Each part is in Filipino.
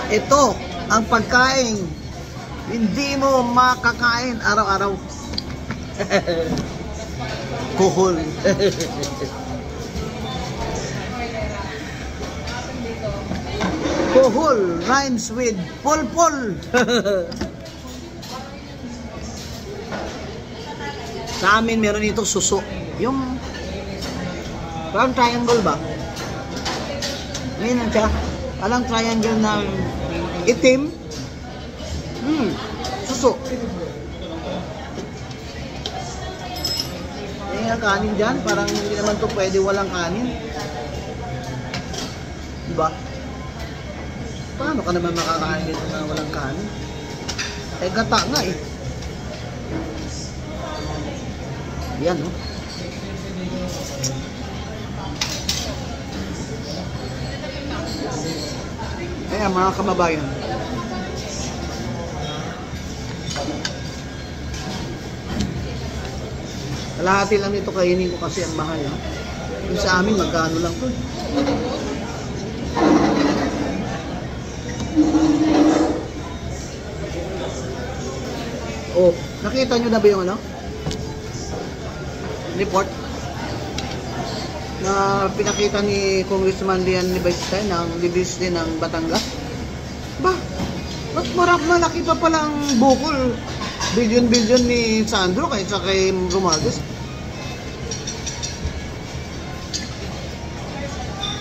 Ito ang pagkain hindi mo makakain araw-araw. Kuhol. Kuhol rhymes with pulpul. Sa amin meron dito suso. Yung parang triangle ba? Ngayon siya. Parang triangle na itim. Suso. Yung kanin dyan, parang hindi naman to pwede walang kanin. Diba? Paano ka naman makakain dito na walang kanin? Eh, gata nga eh. Yan, no? Kaya mga kababayan, kalahati lang nito kainin ko kasi ang mahal. Yung sa amin, magkano lang to. Oh, nakita nyo na ba yung ano? Report na pinakita ni Congressman Lian Libeste ng Libiste ng Batangas. Ba? Mas malaki pa pala ang bukol billion ni Sandro kaysa kay Romualdez.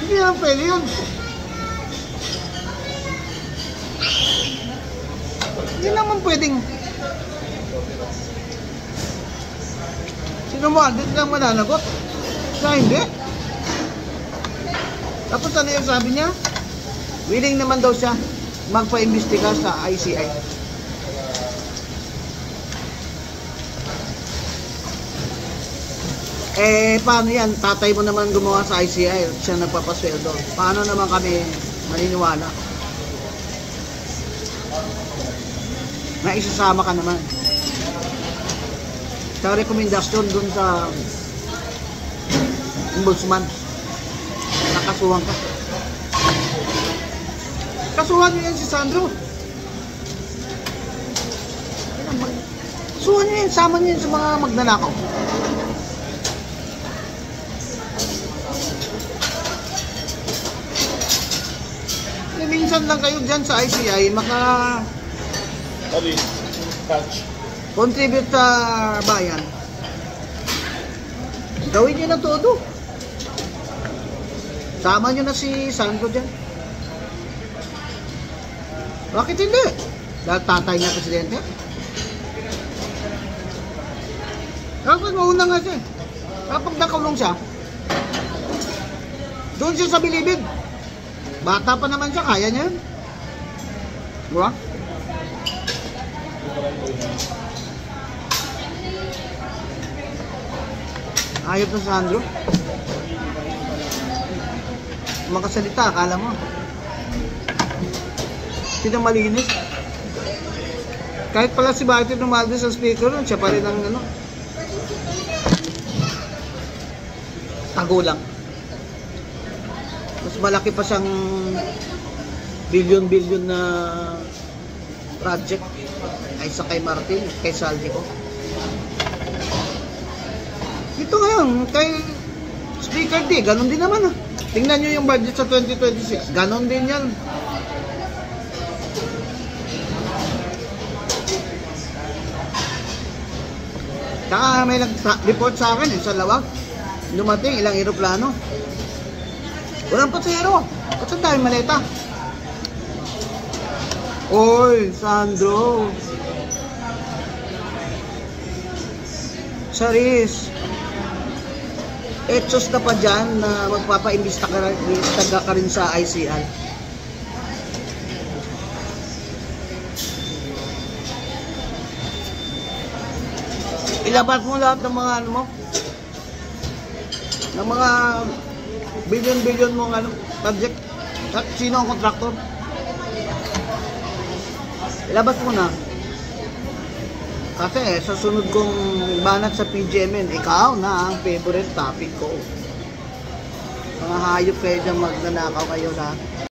Hindi naman pwede yun. Hindi naman pwedeng si Romualdez lang mananagot. Sa hindi. Tapos ano yung sabi niya? Willing naman daw siya magpa-imbestiga sa ICI. Eh, paano yan? Tatay mo naman gumawa sa ICI, siya nagpapasweldo. Paano naman kami maniniwala? Na isasama ka naman. Sa rekomendasyon dun sa ombudsman, nakasuhan ka. Kasuhan nyo yan si Sandro. Kasuhan nyo yan, sama nyo yan sa mga magnanakaw. Minsan lang kayo dyan sa ICI contribute sa bayan. Gawin nyo na todo. Sama nyo na si Sandro dyan. Bakit hindi? Dahil tatay niya presidente. Kapag mauna nga siya, kapag nakulong siya, doon siya sa bilibid. Bata pa naman siya, kaya niya yun. Diba? Ayop na Sandro. Makasalita, akala mo. Sino malinis? Kahit pala si Bakit Romualdez ang speaker nun, siya pa rin ang ano. Tago lang. Mas malaki pa siyang billion na project kaysa kay Martin, kay Saldico. Ito ngayon, kay Speaker D, ganun din naman. Tingnan nyo yung budget sa 2026, ganun din yan. Saka may nag-report sa akin sa Lawag, dumating ilang aeroplano. Walang pasahero. Ba't saan tayo maleta? Oy, Sandro. Charis. Etsos ka pa dyan na magpapaimbista ka rin sa ICI. Ilabas mo lahat ng mga ano mo. Ng mga billion mong ano, project. Sino ang kontraktor? Ilabas mo na. Kasi sa sunod kong banat sa PGMN, ikaw na ang favorite topic ko. Mga hayop kayo dyan, magnanakaw kayo lahat.